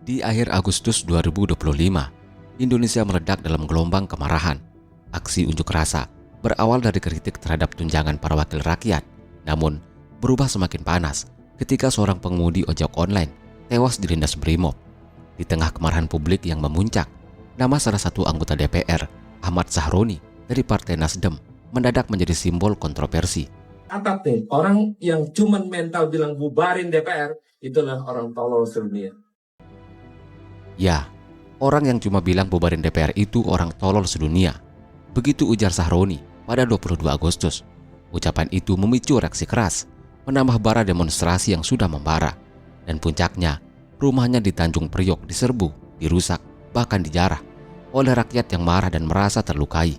Di akhir Agustus 2025, Indonesia meledak dalam gelombang kemarahan. Aksi unjuk rasa berawal dari kritik terhadap tunjangan para wakil rakyat, namun berubah semakin panas ketika seorang pengemudi ojek online tewas dilindas BRIMOB. Di tengah kemarahan publik yang memuncak, nama salah satu anggota DPR, Ahmad Sahroni dari Partai Nasdem, mendadak menjadi simbol kontroversi. Catat nih, orang yang cuman mental bilang bubarin DPR, itulah orang tolol sedunia. Ya, orang yang cuma bilang bubarin DPR itu orang tolol sedunia. Begitu ujar Sahroni pada 22 Agustus. Ucapan itu memicu reaksi keras, menambah bara demonstrasi yang sudah membara. Dan puncaknya, rumahnya di Tanjung Priok diserbu, dirusak, bahkan dijarah oleh rakyat yang marah dan merasa terlukai.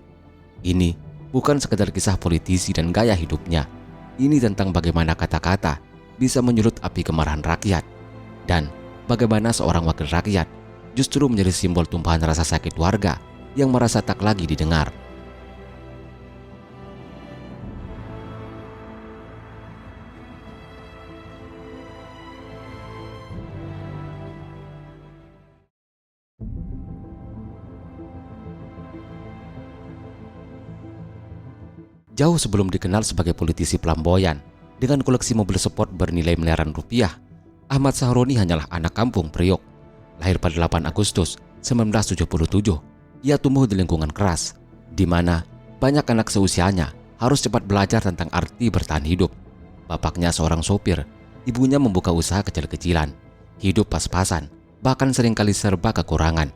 Ini bukan sekedar kisah politisi dan gaya hidupnya. Ini tentang bagaimana kata-kata bisa menyulut api kemarahan rakyat. Dan bagaimana seorang wakil rakyat justru menjadi simbol tumpahan rasa sakit warga yang merasa tak lagi didengar. Jauh sebelum dikenal sebagai politisi flamboyan dengan koleksi mobil sport bernilai miliaran rupiah, Ahmad Sahroni hanyalah anak kampung Priok. Lahir pada 8 Agustus 1977, ia tumbuh di lingkungan keras, di mana banyak anak seusianya harus cepat belajar tentang arti bertahan hidup. Bapaknya seorang sopir, ibunya membuka usaha kecil-kecilan, hidup pas-pasan, bahkan seringkali serba kekurangan.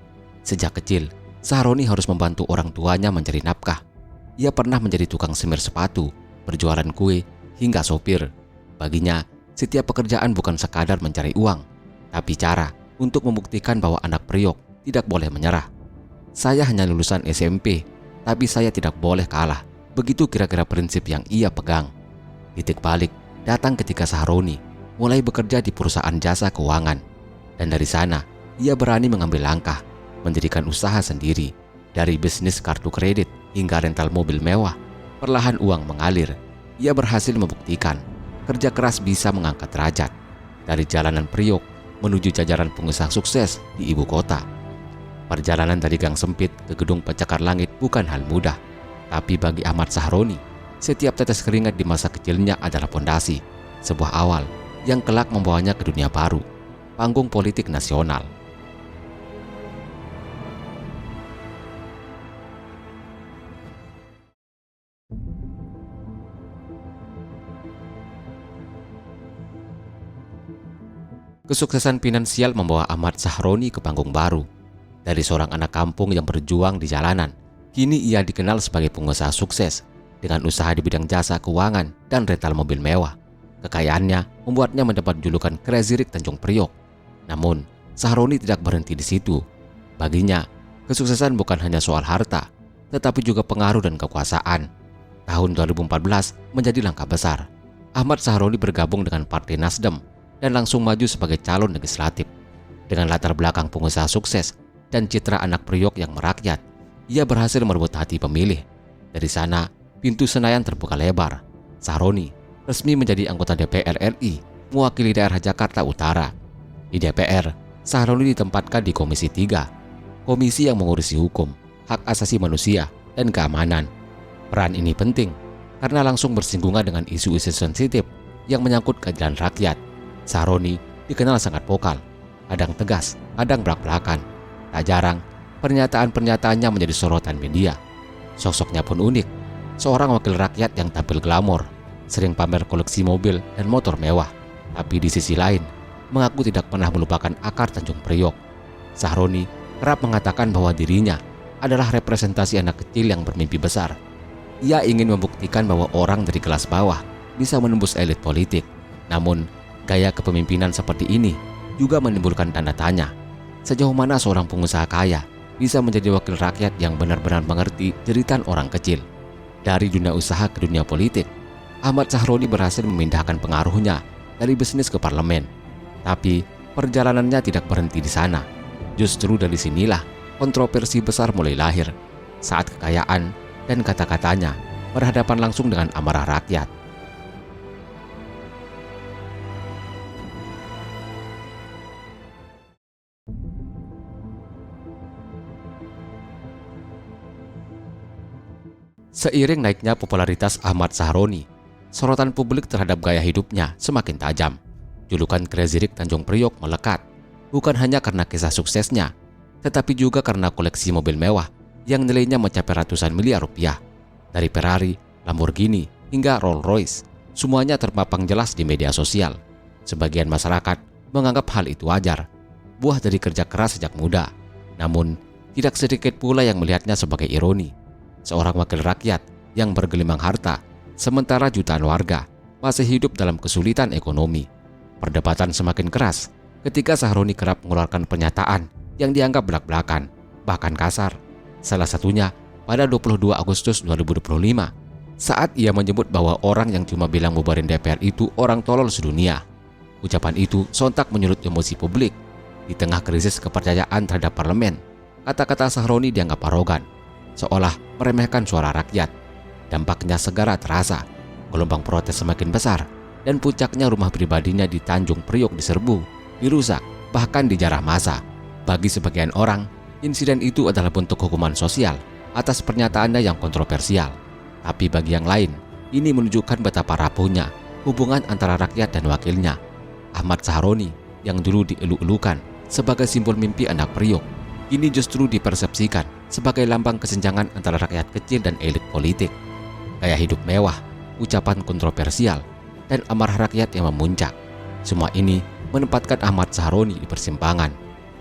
Sejak kecil, Sahroni harus membantu orang tuanya mencari nafkah. Ia pernah menjadi tukang semir sepatu, berjualan kue, hingga sopir. Baginya, setiap pekerjaan bukan sekadar mencari uang, tapi cara untuk membuktikan bahwa anak Priok tidak boleh menyerah. Saya hanya lulusan SMP, tapi saya tidak boleh kalah. Begitu kira-kira prinsip yang ia pegang. Titik balik datang ketika Sahroni mulai bekerja di perusahaan jasa keuangan. Dan dari sana, ia berani mengambil langkah, mendirikan usaha sendiri. Dari bisnis kartu kredit hingga rental mobil mewah, perlahan uang mengalir. Ia berhasil membuktikan kerja keras bisa mengangkat derajat. Dari jalanan Priok menuju jajaran pengusaha sukses di ibu kota. Perjalanan dari gang sempit ke gedung pencakar langit bukan hal mudah. Tapi bagi Ahmad Sahroni, setiap tetes keringat di masa kecilnya adalah fondasi, sebuah awal yang kelak membawanya ke dunia baru, panggung politik nasional. Kesuksesan finansial membawa Ahmad Sahroni ke panggung baru. Dari seorang anak kampung yang berjuang di jalanan, kini ia dikenal sebagai pengusaha sukses dengan usaha di bidang jasa keuangan dan rental mobil mewah. Kekayaannya membuatnya mendapat julukan Crazy Rich Tanjung Priok. Namun, Sahroni tidak berhenti di situ. Baginya, kesuksesan bukan hanya soal harta, tetapi juga pengaruh dan kekuasaan. Tahun 2014 menjadi langkah besar. Ahmad Sahroni bergabung dengan Partai Nasdem dan langsung maju sebagai calon legislatif. Dengan latar belakang pengusaha sukses dan citra anak Priok yang merakyat, ia berhasil merebut hati pemilih. Dari sana, pintu Senayan terbuka lebar. Sahroni resmi menjadi anggota DPR RI, mewakili daerah Jakarta Utara. Di DPR, Sahroni ditempatkan di Komisi 3, komisi yang mengurusi hukum, hak asasi manusia, dan keamanan. Peran ini penting karena langsung bersinggungan dengan isu-isu sensitif yang menyangkut keadilan rakyat. Sahroni dikenal sangat vokal, kadang tegas, kadang belak-belakan. Tak jarang, pernyataan-pernyataannya menjadi sorotan media. Sosoknya pun unik, seorang wakil rakyat yang tampil glamor, sering pamer koleksi mobil dan motor mewah. Tapi di sisi lain, mengaku tidak pernah melupakan akar Tanjung Priok. Sahroni kerap mengatakan bahwa dirinya adalah representasi anak kecil yang bermimpi besar. Ia ingin membuktikan bahwa orang dari kelas bawah bisa menembus elit politik. Namun, gaya kepemimpinan seperti ini juga menimbulkan tanda tanya. Sejauh mana seorang pengusaha kaya bisa menjadi wakil rakyat yang benar-benar mengerti jeritan orang kecil? Dari dunia usaha ke dunia politik, Ahmad Sahroni berhasil memindahkan pengaruhnya dari bisnis ke parlemen. Tapi perjalanannya tidak berhenti di sana. Justru dari sinilah kontroversi besar mulai lahir, saat kekayaan dan kata-katanya berhadapan langsung dengan amarah rakyat. Seiring naiknya popularitas Ahmad Sahroni, sorotan publik terhadap gaya hidupnya semakin tajam. Julukan Crazy Rich Tanjung Priok melekat, bukan hanya karena kisah suksesnya, tetapi juga karena koleksi mobil mewah yang nilainya mencapai ratusan miliar rupiah. Dari Ferrari, Lamborghini, hingga Rolls Royce, semuanya terpapang jelas di media sosial. Sebagian masyarakat menganggap hal itu wajar, buah dari kerja keras sejak muda. Namun, tidak sedikit pula yang melihatnya sebagai ironi. Seorang wakil rakyat yang bergelimang harta, sementara jutaan warga masih hidup dalam kesulitan ekonomi. Perdebatan semakin keras ketika Sahroni kerap mengeluarkan pernyataan yang dianggap belak-belakan, bahkan kasar. Salah satunya pada 22 Agustus 2025 saat ia menyebut bahwa orang yang cuma bilang bubarin DPR itu orang tolol sedunia. Ucapan itu sontak menyulut emosi publik. Di tengah krisis kepercayaan terhadap parlemen, kata-kata Sahroni dianggap arogan, seolah meremehkan suara rakyat. Dampaknya segera terasa, gelombang protes semakin besar, dan puncaknya rumah pribadinya di Tanjung Priok diserbu, dirusak, bahkan dijarah massa. Bagi sebagian orang, insiden itu adalah bentuk hukuman sosial atas pernyataannya yang kontroversial. Tapi bagi yang lain, ini menunjukkan betapa rapuhnya hubungan antara rakyat dan wakilnya. Ahmad Sahroni yang dulu dielu-elukan sebagai simbol mimpi anak Priok, kini justru dipersepsikan sebagai lambang kesenjangan antara rakyat kecil dan elit politik. Gaya hidup mewah, ucapan kontroversial, dan amarah rakyat yang memuncak. Semua ini menempatkan Ahmad Sahroni di persimpangan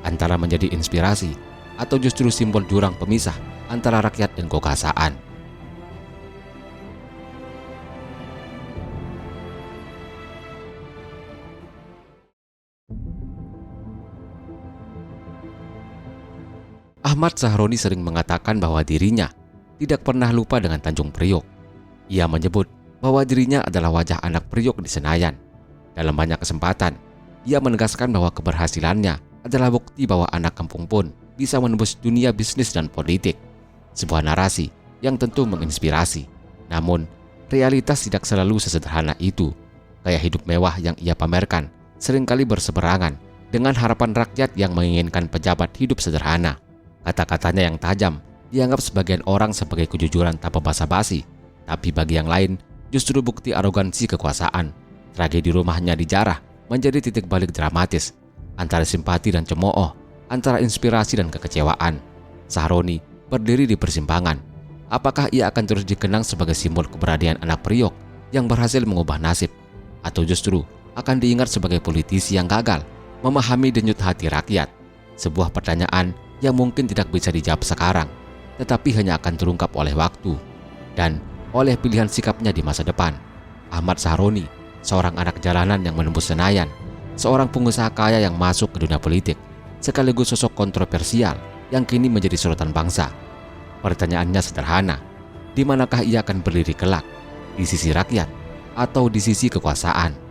antara menjadi inspirasi atau justru simbol jurang pemisah antara rakyat dan kekuasaan. Ahmad Sahroni sering mengatakan bahwa dirinya tidak pernah lupa dengan Tanjung Priok. Ia menyebut bahwa dirinya adalah wajah anak Priok di Senayan. Dalam banyak kesempatan, ia menegaskan bahwa keberhasilannya adalah bukti bahwa anak kampung pun bisa menembus dunia bisnis dan politik. Sebuah narasi yang tentu menginspirasi. Namun, realitas tidak selalu sesederhana itu. Gaya hidup mewah yang ia pamerkan seringkali berseberangan dengan harapan rakyat yang menginginkan pejabat hidup sederhana. Kata-katanya yang tajam dianggap sebagian orang sebagai kejujuran tanpa basa-basi, tapi bagi yang lain justru bukti arogansi kekuasaan. Tragedi rumahnya dijarah menjadi titik balik dramatis antara simpati dan cemooh, antara inspirasi dan kekecewaan. Sahroni berdiri di persimpangan. Apakah ia akan terus dikenang sebagai simbol keberanian anak Priok yang berhasil mengubah nasib, atau justru akan diingat sebagai politisi yang gagal memahami denyut hati rakyat? Sebuah pertanyaan yang mungkin tidak bisa dijawab sekarang, tetapi hanya akan terungkap oleh waktu dan oleh pilihan sikapnya di masa depan. Ahmad Sahroni, seorang anak jalanan yang menembus Senayan, seorang pengusaha kaya yang masuk ke dunia politik, sekaligus sosok kontroversial yang kini menjadi sorotan bangsa. Pertanyaannya sederhana, di manakah ia akan berdiri kelak? Di sisi rakyat atau di sisi kekuasaan?